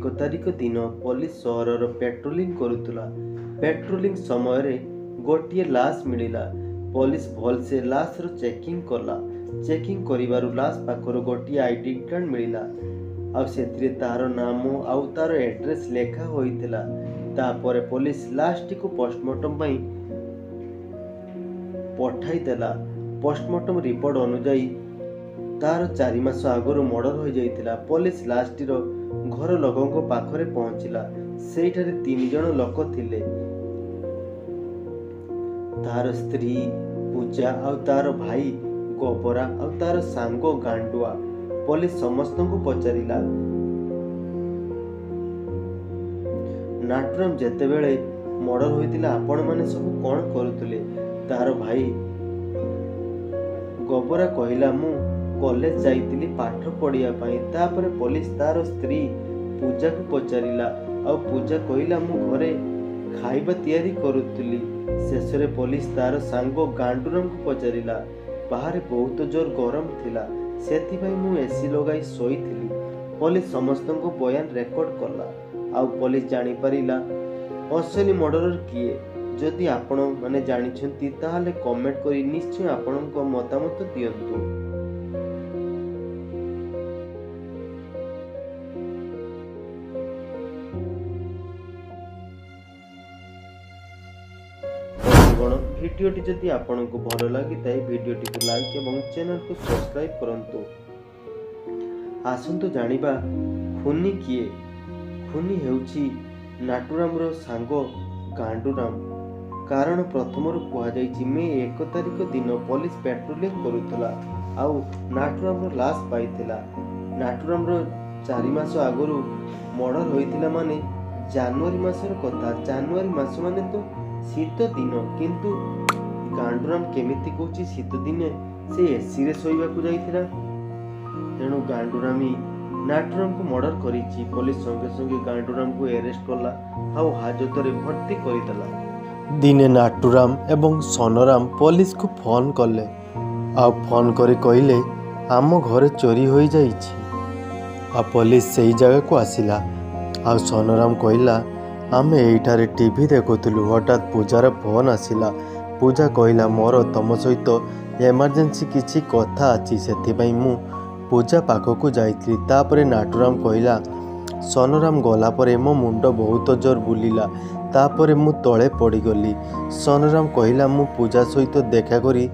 1 तारिख दिन police सहरर patrolling करुला। Patrolling समय गोटे लाश मिला। पुलिस भलसे लाश रो चेकिंग कला। चेकिंग करिवारु लाश पाखर गोटे आईडी कार्ड मिला। आउ सेथिरे तार नाम आउ तार एड्रेस लेखा होइतिला। तापर पुलिस लाश टी को पोस्टमार्टम पई पठाई देला। पोस्टमार्टम रिपोर्ट अनुसार तार 4 मास आगु मर्डर हो जाइतिला। पुलिस लाश टी रो घर लोकों पाखरे पहुंचला। सेठारे 3 जण लोक थिले। तार स्त्री पूजा आउ तार भाई गोबरा आउ तार सांगो गांडुआ। पुलिस समस्त को पचारिला, नाटुराम जेतेबेले मर्डर होइतिला आपण माने सब कोन करूतले? तार भाई गोबरा कहिला मु कॉलेज जाइतिली पाठ पढ़िया पई। तापर पुलिस तार स्त्री पूजा को पचारिला आ पूजा कहिला मु घरे खाइबा तैयारी करूतली। शेषरे पुलिस तार सांगो गांडुराम को पचारिला, बाहर बहुत जोर गरम थिला सेति भाई मु एसी लगाई सोईथिली। पुलिस समस्त को बयान रेकॉर्ड कला। आउ पुलिस जानि परिला असली मर्डरर किए। जदि आपण माने जानिछंती ताहाले कमेंट करी निश्चय आपनको मतामत दियंतु। भिडियोटी जदि आपनको भल लगी भिडियोटी को लाइक एवं चैनल को सब्सक्राइब करंतु। आसंतु जानिबा खुनी किए। खुनी हेउची नाटुराम रो सांगो गांडुराम। कारण प्रथमरु कुहा जाइछि मे 1 तारिख दिन पुलिस पेट्रोलिंग करुतला आउ नाटुराम रो लाश पाइतिला। नाटुराम रो 4 मास आगुरु मर्डर होइतिला माने जनवरी मासर कथा। जनवरी मास माने तो शीत दिन, किंतु गांडुराम केमिति कहूछि शीत दिने से एसी रे सोइबाकू जाइतिला। तेणु गांडुरामी नाटुराम को मर्डर करिछि। पुलिस संगे संगे गांडुराम को अरेस्ट कला आउ हाजत रे भर्ती करितला। दिने नाटुराम एवं सोनराम पुलिस को फोन कले आ फोन करे कहिले आम घरे चोरी होई जाइछि। आ पुलिस सही जगह को आसिला। आ सोनराम कहिला आमे एइठारे टीवी देखुथिलु, हठात पूजार फोन आसिला। पूजा कहिला मोर तम सहित एमरजेंसी किछि कथा अछि, सेथिपई मु पूजा पाखकु जाइतली। तापरे नाटुराम कहिला सोनराम गला परे मो मुंड बहुत जोर बुलिला। तापरे मु तळे पड़ीगली। सोनराम कहिला मु पूजा सहित देखा करी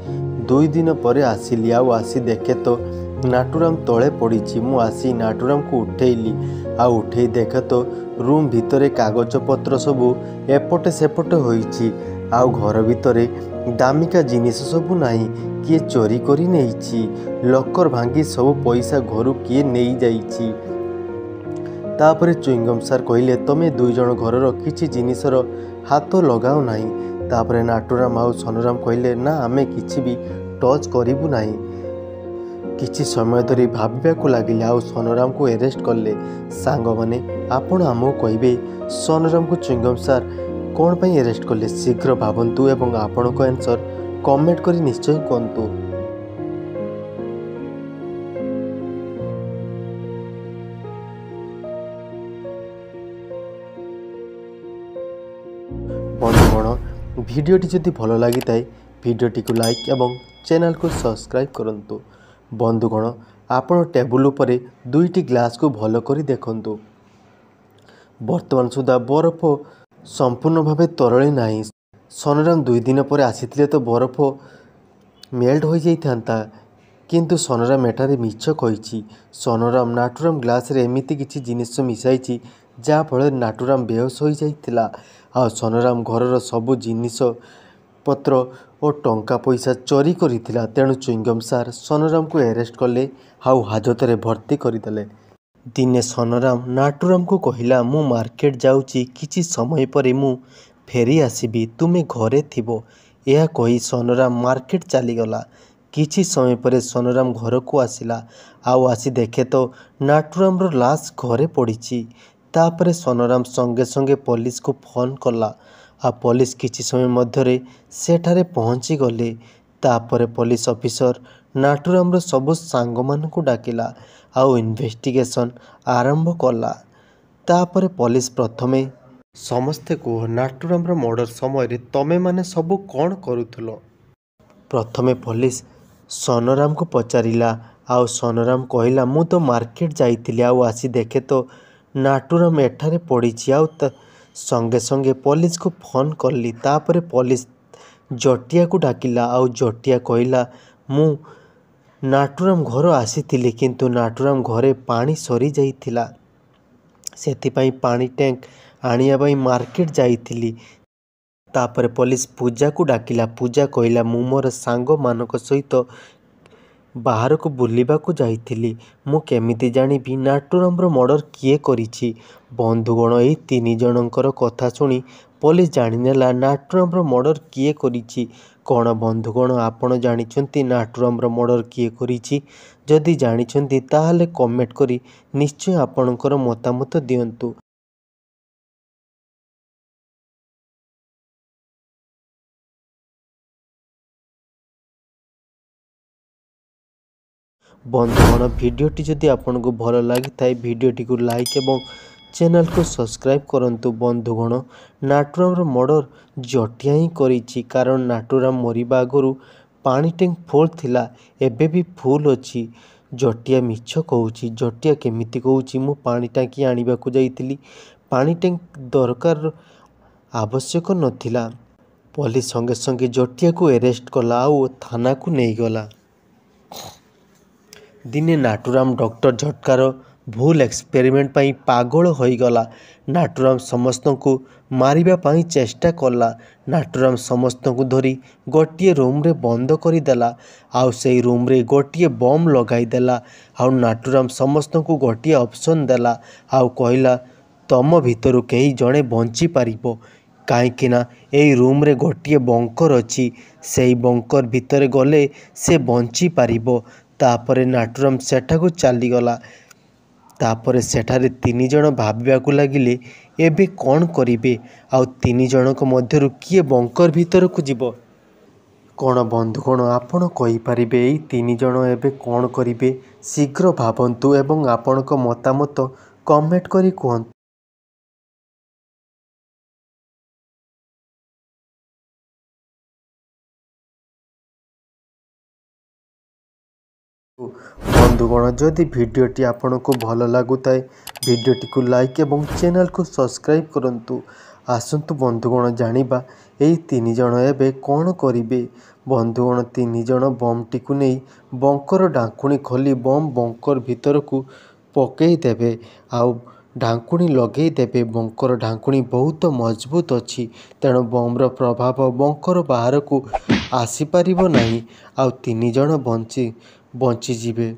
2 दिन परे आसिली। आउ आसी देखे तो नाटुराम तळे पड़ीछि। मु आसी नाटुराम को उठेइली। आ उठेई देखे तो रूम भितरे कागज पत्र सबू एपटे सेपटे होइछि। आउ घर भितरे दामिका जिनिस सबू नाही। किए चोरी करी नेइछि। लकर भांगी सब पैसा घरु किए नेई जाइछि। तापरे चुइंगम सार कहिले तमे 2 जण घरर किछि जिनिसर हाथ लगाओ नाही। तापरे नाटुराम आउ सोनराम कहिले ना आमे किछि भी टच करिबु नाही। किछि समय धरी भाबिबाकू लागिले। आउ सोनराम को अरेस्ट कले। सांग माने आपण आमो कहिबे सोनराम को चुइंगम सार कोन पई अरेस्ट कले? शीघ्र भाबंतु एवं आपण को आंसर कमेंट करी निश्चय करंतु। बंधुगण भिडियोटी जदि भल लगी थाए भिडियोटी को लाइक एवं चैनल को सब्सक्राइब करंतु। बंधुगण आपण टेबुल उपरे 2टी ग्लास को भल करी देखंतु। वर्तमान सुधा बरफ संपूर्ण भावे तरली नाही। सोनराम 2 दिन पर आसीथिले तो बरफ मेल्ट हो जाइथांता, किंतु सोनराम एठारे मिछ कहिछि। सोनराम नाटुराम ग्लास रे एमिति किछि जिनिस मिसाइछि जा फल नाटुराम बेहोश हो जाइतिला। आ सोनराम घरर सबु जिनिस पत्र और टंका पैसा चोरी करिथिला। तेणु चुइंगम सार सोनराम को अरेस्ट कले आउ हाजत रे भर्ती करदेले। दिने सोनराम नाटुराम को कहिला मु मार्केट जाउची, किछि समय परे मु फेरी आसीबी, तुमे घरे थिबो। यह कही सोनराम मार्केट चलीगला। किछि समय परे सोनराम घर को आसिला। आउ आसी देखे तो नाटुराम रो लाश घरे पड़ीछि। तापरे सोनराम संगे संगे पुलिस को फोन कला। आ पुलिस किछि समय मध्यरे सेठारे पहुँची गले। तापरे पुलिस ऑफिसर नाटुराम रो सबु सांग मानकु डाकिला आउ इन्वेस्टिगेशन आरंभ कला। तापर पुलिस प्रथमे समस्ते कुह नाटुराम मर्डर समय तमे माने सबू कौन करुथुल? प्रथमे पुलिस सोनराम को पचारिला आउ सोनराम कहला मु तो मार्केट जाइतिली आउ आसी देखे तो नाटुराम एठारे पड़ीछि आउ संगे संगे पुलिस को फोन करली। तापर पुलिस जटिया को डाकिला आउ जटिया कहला मु नाटुराम घर आसीथिली किंतु नाटुराम घरे पानी सरी जाइथिला सेथिपाई पानी टैंक आनिया बाई मार्केट जाइथिली। तापर पुलिस पूजा को डाकिला पूजा कहला मु मोर सांग मानक सहित बाहर को बुलिबा को जाइथिली मु केमिति जानिबी नाटुराम मर्डर किए करिछि। बंधुगण एई तीन जनकर कथा सुनी पुलिस जानिनेला नाटुराम मर्डर किए करिछि। कौन बंधुगण आपण जानिछंती नाटुराम मर्डर किए करिछि? जदि जानिछंती ताहाले कमेंट करी निश्चय आपणकर मतामत दियंतु। बंधुगण भिडियोटी जदि आपको भल लगी था भिडियोटी को लाइक एवं चैनल को सब्सक्राइब करंतु। बंधुगण नाटुराम मर्डर जटिया ही करिछि कारण नाटुराम मरिबा आगु पानी टैंक फुल थिला एबे भी फुल अछि। जटिया मिछ कहूछि जटिया केमिति कहूछि मु पानी टांकी आनिबा को जाइतिली पानी टैंक दरकार आवश्यक नथिला। पुलिस संगे संगे जटिया को अरेस्ट कला और थाना को नहीं गला। दिने नाटुराम डॉक्टर झटकार भूल एक्सपेरिमेंट पाई पागल होईगला। नाटुराम समस्त को मारिबा पाई चेष्टा कला। नाटुराम समस्त को धरी गोटे रूम रे बंद करिदेला आउ से रूम रे गोटे बम लगाई देला आउ नाटुराम समस्त को गोटे ऑप्शन देला आउ कहला तम भितरु कहीं जड़े बंची पारिबो कहीं यही रूम रे गोटे बंकर अच्छी से बंकर भितर गले से बंची पारिबो। तापरे नाटुराम सेठाकू चलीगला। तापरे सेठारे तीन जन भाविबाकू लागिले एबे कौन करिबे आउ तीन जनक मध्यरु किए बंकर भितर को जीवो। कौन बंधुगण आपण कहि परिबे एई तीन जन एबे कौन करिबे शीघ्र भाबंतु एवं आपणक मतामत कमेंट करी कहंतु। बंधुगण जदि भिडियोटी आपन को भल लगुताए भिडियोटी को लाइक एवं चैनल को सब्सक्राइब करंतु। आसंतु बंधुगण जानिबा एई तीन जन एबे कौन करिबे। बंधुगण तीन जन बम टी को नहीं बंकर ढांकुणी खोली बम बंकर भीतर को पकई देबे आउ ढांकुणी लगेई देबे। बंकर ढांकुणी बहुत मजबूत अच्छी तेणु बम्र प्रभाव बंकर बाहर को आसी पारिबो नहीं आउ तीन जन बंची जीवे।